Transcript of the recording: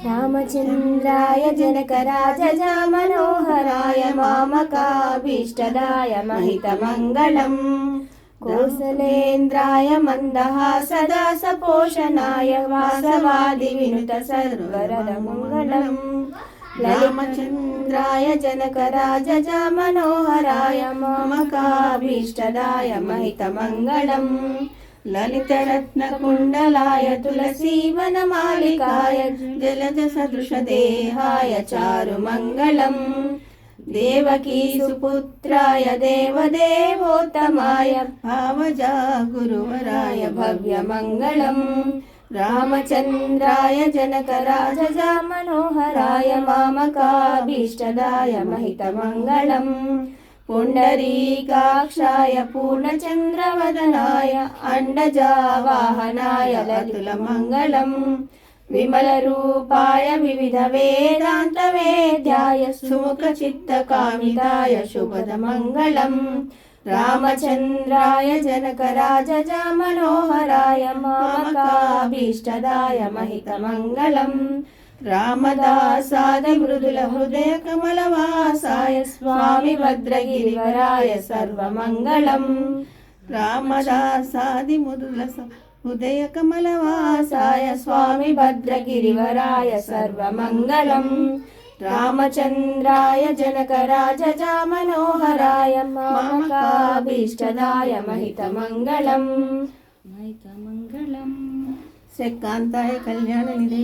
रामचन्द्राय जनकराजजा मनोहराय मामकाभीष्टदाय महितमङ्गलम् कौसलेन्द्राय मन्दहासदा सपोषणाय वासवादिविनुत सर्वरदमङ्गलम् रामचन्द्राय जनकराजजा मनोहराय मामकाभीष्टदाय महितमङ्गलम् ललितरत्नकुण्डलाय तुलसीवनमालिकाय जलजसदृशदेहाय चारुमङ्गलम् देवकी सुपुत्राय देवदेवोत्तमाय भावजा गुरुवराय भव्यमङ्गलम् रामचन्द्राय जनकराजजा मनोहराय मामकाभीष्टदाय महितमङ्गलम् पुण्डरीकाक्षाय पूर्णचन्द्रवदनाय अण्डजावाहनाय ललितमङ्गलम् विमलरूपाय विविधवेदान्तवेद्याय सुमुखचित्तकामिताय शुभदमङ्गलम् रामचन्द्राय जनकराजजा मनोहराय मामकाभीष्टदाय महितमङ्गलम् रामदासादि मृदुल हृदय कमलवासाय स्वामी भद्रगिरिवराय सर्वमङ्गलम् रामदासादि मृदुल हृदय कमलवासाय स्वामी भद्रगिरिवराय सर्वमङ्गलम् रामचन्द्राय जनकराजजा मनोहराय मामकाभीष्टदाय महितमङ्गलम् श्रीकान्ताय कल्याणनिधये।